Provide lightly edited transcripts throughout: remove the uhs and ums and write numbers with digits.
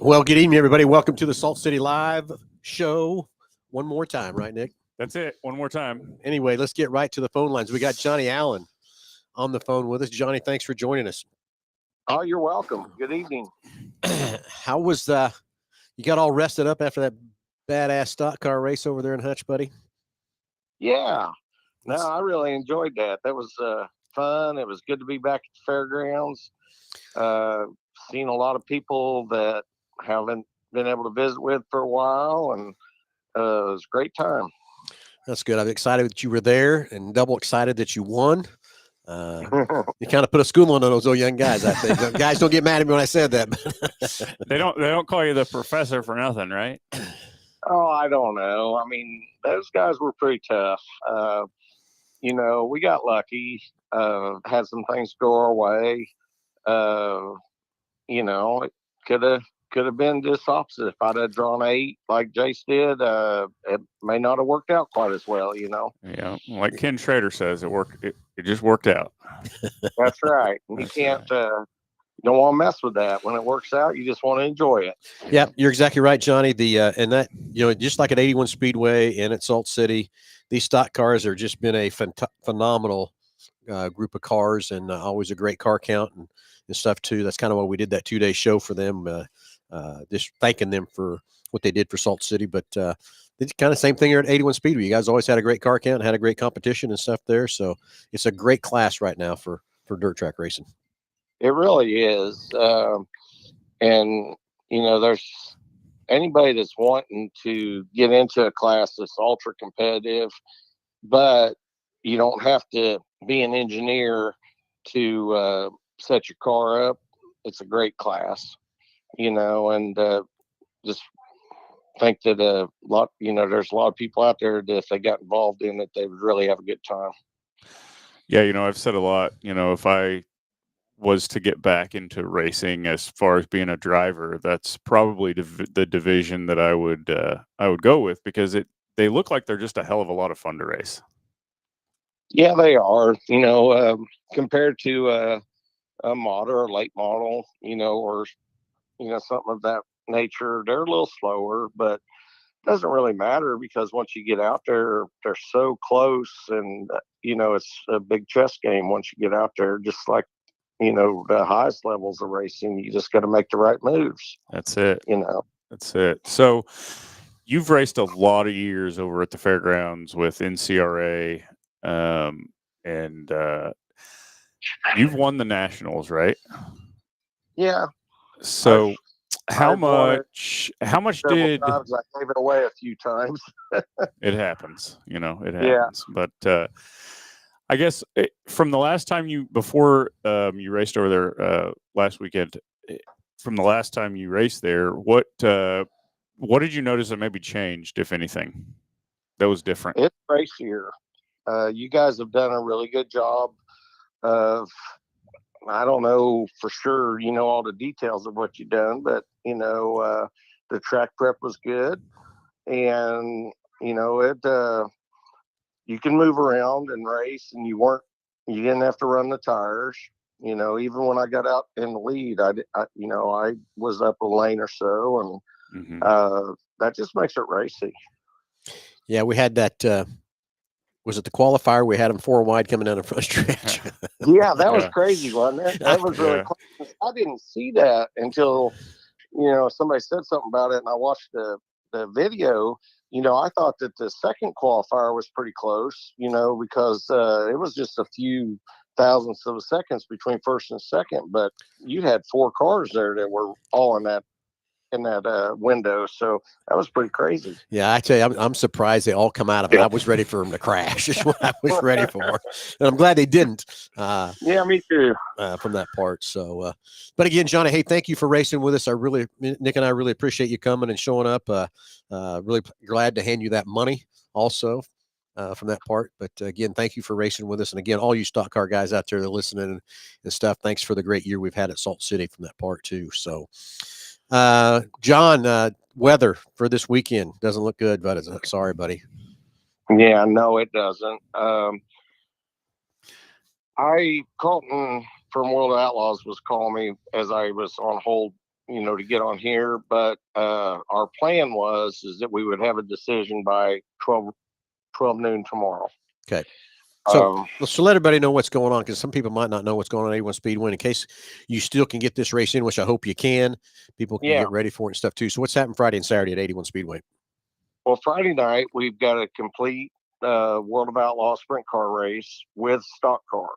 Well, good evening, everybody. Welcome to the Salt City Live show. One more time, right, Nick? That's it. One more time. Anyway, let's get right to the phone lines. We got Johnny Allen on the phone with us. Johnny, thanks for joining us. Oh, you're welcome. Good evening. How was you got all rested up after that badass stock car race over there in Hutch, buddy? Yeah. No, I really enjoyed that. That was fun. It was good to be back at the fairgrounds. Seen a lot of people that haven't been able to visit with for a while, and it was a great time. That's good. I'm excited that you were there and double excited that you won. You kind of put a school on those old young guys, I think. Guys, don't get mad at me when I said that. They don't call you the professor for nothing, right? Oh, I don't know. I mean, those guys were pretty tough. We got lucky. Had some things go our way. It could have been just opposite. If I'd have drawn 8 like Jace did, it may not have worked out quite as well. Yeah, like Ken Schrader says, it worked. It just worked out. That's right. You can't. You don't want to mess with that. When it works out, you just want to enjoy it. Yeah, you're exactly right, Johnny. And that, just like at 81 Speedway and at Salt City, these stock cars have just been a phenomenal group of cars, and always a great car count and stuff too. That's kind of why we did that 2-day show for them, just thanking them for what they did for Salt City. But it's kind of same thing here at 81 Speedway. You guys always had a great car count and had a great competition and stuff there. So it's a great class right now for dirt track racing. It really is. And, there's anybody that's wanting to get into a class that's ultra competitive, but you don't have to be an engineer to set your car up. It's a great class, and just think that there's a lot of people out there that if they got involved in it, they would really have a good time. Yeah, I've said a lot. If I was to get back into racing as far as being a driver, that's probably the division that I would go with, because they look like they're just a hell of a lot of fun to race. Yeah, they are. Compared to a model or a late model, or something of that nature, they're a little slower, but it doesn't really matter, because once you get out there, they're so close, and it's a big chess game once you get out there. Just like the highest levels of racing, you just got to make the right moves. That's it. That's it. So you've raced a lot of years over at the fairgrounds with NCRA, and you've won the nationals, right? Yeah. So how much did times. I gave it away a few times. It happens, it happens. Yeah. But I guess from the last time before you raced over there last weekend, from the last time you raced there, what did you notice that maybe changed, if anything, that was different? It's racier. You guys have done a really good job of, I don't know for sure, all the details of what you've done, but, the track prep was good, and, you can move around and race, and you didn't have to run the tires. Even when I got out in the lead, I was up a lane or so, and that just makes it racy. Yeah, we had that. Was it the qualifier? We had them 4 wide coming down the front stretch. Yeah, that was crazy, wasn't it? That was really close. I didn't see that until somebody said something about it, and I watched the video. I thought that the second qualifier was pretty close, because it was just a few thousandths of a seconds between first and second. But you had 4 cars there that were all in that window, so that was pretty crazy. Yeah, I tell you, I'm surprised they all come out of it. I was ready for them to crash. Is what I was ready for, and I'm glad they didn't. Yeah, me too. From that part. So, but again, Johnny, hey, thank you for racing with us. Nick and I really appreciate you coming and showing up. Really glad to hand you that money also from that part. But again, thank you for racing with us. And again, all you stock car guys out there that are listening and stuff, thanks for the great year we've had at Salt City from that part too. So, John, weather for this weekend doesn't look good, but sorry, buddy. Yeah, no, it doesn't. Colton from World of Outlaws was calling me as I was on hold to get on here, but our plan is that we would have a decision by 12 noon tomorrow. Okay. So let everybody know what's going on, because some people might not know what's going on at 81 Speedway. In case you still can get this race in, which I hope you can, people can get ready for it and stuff too. So what's happening Friday and Saturday at 81 Speedway? Well, Friday night we've got a complete World of Outlaws sprint car race with stock cars,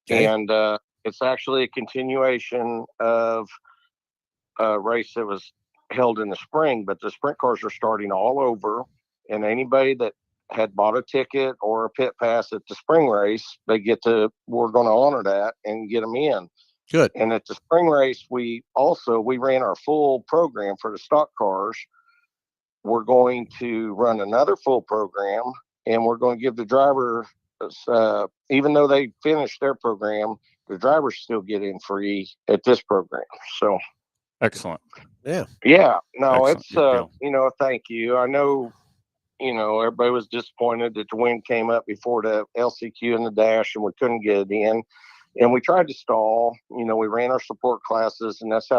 and it's actually a continuation of a race that was held in the spring, but the sprint cars are starting all over, and anybody that had bought a ticket or a pit pass at the spring race, we're going to honor that and get them in. Good. And at the spring race, we ran our full program for the stock cars. We're going to run another full program, and we're going to give the driver, even though they finished their program, the drivers still get in free at this program. So excellent. No, excellent. it's thank you. I know, everybody was disappointed that the wind came up before the LCQ and the dash, and we couldn't get it in. And we tried to stall. We ran our support classes, and that's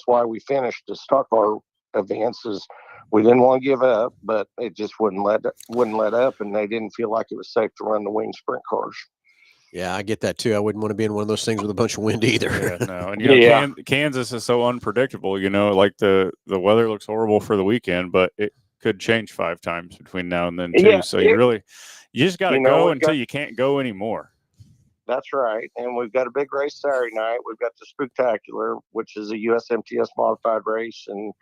why we finished the stock car events. Is we didn't want to give up, but it just wouldn't let up, and they didn't feel like it was safe to run the wing sprint cars. Yeah, I get that too. I wouldn't want to be in one of those things with a bunch of wind either. Yeah, no, and Kansas is so unpredictable. Like the weather looks horrible for the weekend, but it could change 5 times between now and then too. Yeah, so you just got to go until you can't go anymore. That's right. And we've got a big race Saturday night. We've got the Spooktacular, which is a USMTS modified race, and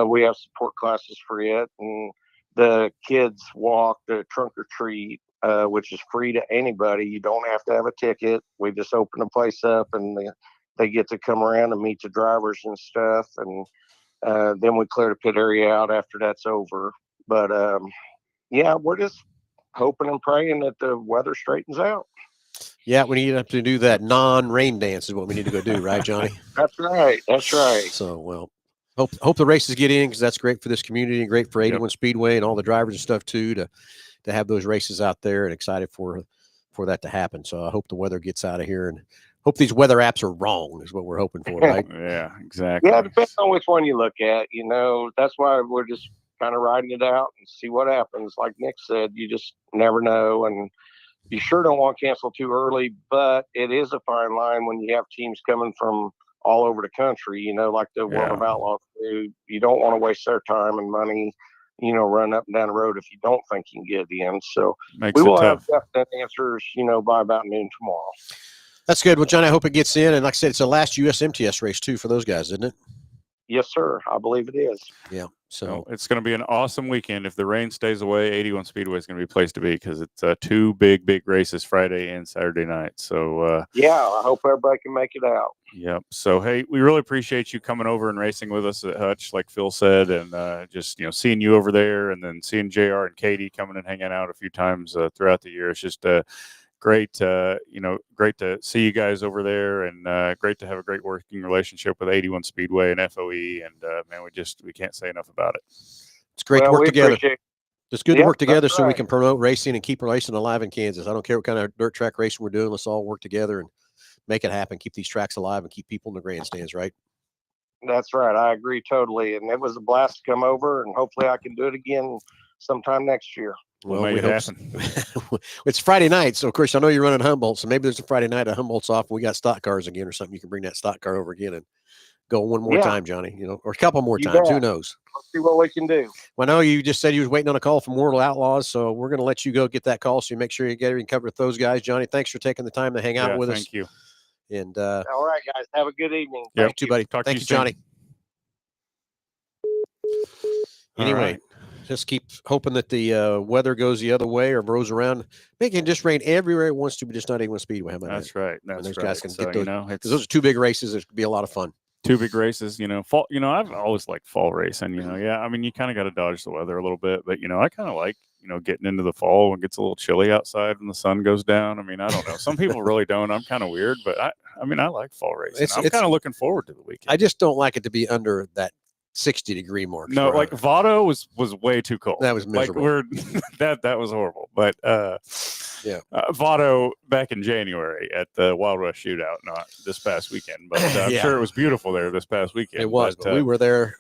we have support classes for it. And the kids walk the trunk or treat, which is free to anybody. You don't have to have a ticket. We just open the place up, and they get to come around and meet the drivers and stuff. And then we clear the pit area out after that's over. But we're just hoping and praying that the weather straightens out. Yeah, we need to do that non-rain dance is what we need to go do, right, Johnny? That's right. So, well, hope the races get in, because that's great for this community and great for 81 Speedway and all the drivers and stuff too, to have those races out there, and excited for that to happen. So I hope the weather gets out of here, and hope these weather apps are wrong is what we're hoping for, right? Yeah, exactly. Yeah, it depends on which one you look at. That's why we're just kind of riding it out and see what happens. Like Nick said, you just never know, and you sure don't want to cancel too early, but it is a fine line when you have teams coming from all over the country, like the World of Outlaws do. You don't want to waste their time and money, run up and down the road if you don't think you can get it in. So we will have definite answers, by about noon tomorrow. That's good. Well, John, I hope it gets in. And like I said, it's the last USMTS race too for those guys, isn't it? Yes, sir. I believe it is. Yeah. So it's going to be an awesome weekend. If the rain stays away, 81 Speedway is going to be a place to be, because it's 2 big races Friday and Saturday night. So I hope everybody can make it out. Yep. So hey, we really appreciate you coming over and racing with us at Hutch, like Phil said, and just seeing you over there, and then seeing JR and Katie coming and hanging out a few times throughout the year. It's just great great to see you guys over there, and great to have a great working relationship with 81 Speedway and FOE, and man, we can't say enough about it. It's great to work together. It's good to work together so right. we can promote racing and keep racing alive in Kansas. I don't care what kind of dirt track racing we're doing. Let's all work together and make it happen, keep these tracks alive, and keep people in the grandstands, right? That's right. I agree totally. And it was a blast to come over, and hopefully I can do it again sometime next year. Well, we hope so. It's Friday night, so of course I know you're running Humboldt, so maybe there's a Friday night at Humboldt's off, and we got stock cars again or something. You can bring that stock car over again and go one more time, Johnny. Or a couple more times. Who knows? Let's see what we can do. Well, I know you just said you was waiting on a call from World Outlaws, so we're going to let you go get that call, so you make sure you get everything covered with those guys. Johnny, thanks for taking the time to hang out with us. Thank you. And all right, guys, have a good evening. Thank you, buddy. Thank you, Johnny. Anyway. Just keep hoping that the weather goes the other way or blows around. It can just rain everywhere it wants to, but just not 81 Speedway. How about That's that? right. That's those right. guys can So, get those. Because those are 2 big races. It could be a lot of fun. 2 big races. Fall. I've always liked fall racing. Yeah. I mean, you kind of got to dodge the weather a little bit, but I kind of like getting into the fall when it gets a little chilly outside and the sun goes down. I mean, I don't know. Some people really don't. I'm kind of weird, but I like fall racing. I'm kind of looking forward to the weekend. I just don't like it to be under that 60-degree mark. No, like Vado was way too cold. That was miserable. Like that was horrible. But Votto back in January at the Wild West Shootout, not this past weekend, but I'm Yeah. sure it was beautiful there this past weekend. It was, but we were there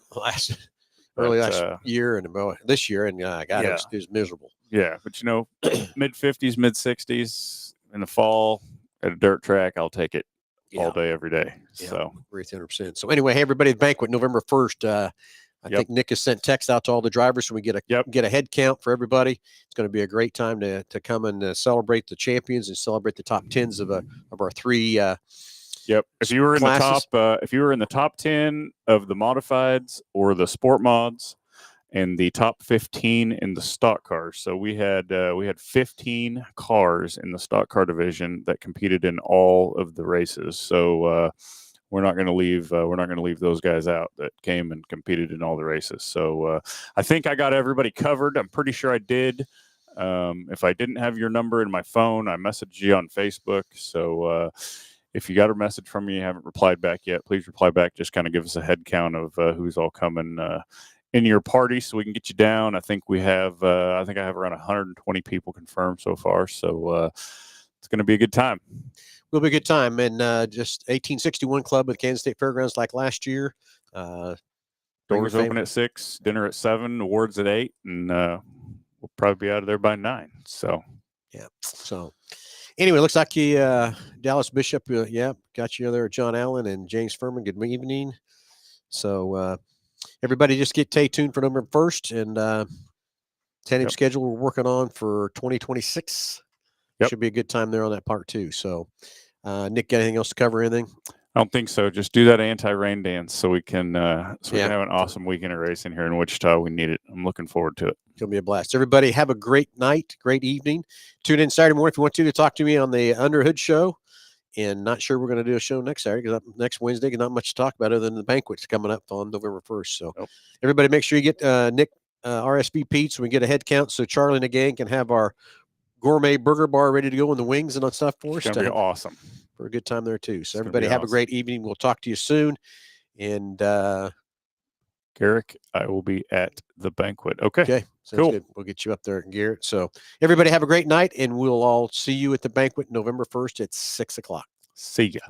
early last year and this year, and God, Yeah. it was miserable. Yeah, but mid 50s, mid 60s in the fall at a dirt track, I'll take it all day, every day. Yeah, so 300%. So anyway, hey everybody, the banquet November 1st. I think Nick has sent text out to all the drivers so we get a head count for everybody. It's going to be a great time to come and celebrate the champions and celebrate the top 10s of our three. Yep. If you were in classes. the top 10 of the modifieds or the sport mods, and the top 15 in the stock cars. So we had 15 cars in the stock car division that competed in all of the races. So we're not going to leave those guys out that came and competed in all the races. So I think I got everybody covered. I'm pretty sure I did. If I didn't have your number in my phone, I messaged you on Facebook. So if you got a message from me, you haven't replied back yet, please reply back. Just kind of give us a head count of who's all coming in your party so we can get you down. I think I have around 120 people confirmed so far. So it's going to be a good time. Will be a good time. And just 1861 Club at Kansas State Fairgrounds like last year. Doors open at 6, dinner at 7, awards at 8, and we'll probably be out of there by 9. So, yeah. So, anyway, looks like Dallas Bishop, got you there, John Allen and James Furman. Good evening. So, everybody just stay tuned for November 1st and tentative schedule we're working on for 2026. Should be a good time there on that part too. So, Nick, got anything else to cover? Anything? I don't think so. Just do that anti-rain dance so we can have an awesome weekend of racing here in Wichita. We need it. I'm looking forward to it. It's going to be a blast. Everybody have a great night, great evening. Tune in Saturday morning if you want to talk to me on the Underhood Show. And not sure we're going to do a show next Saturday because next Wednesday, not much to talk about other than the banquet's coming up on November 1st. So everybody make sure you get Nick RSVP'd so we get a head count so Charlie and the gang can have our gourmet burger bar ready to go and the wings and on stuff for us. It's going to be awesome. For a good time there too. So everybody have a great evening. We'll talk to you soon. And Garrick, I will be at the banquet. Okay. Sounds cool. Good. We'll get you up there, Garrett. So everybody have a great night, and we'll all see you at the banquet November 1st at 6:00. See ya.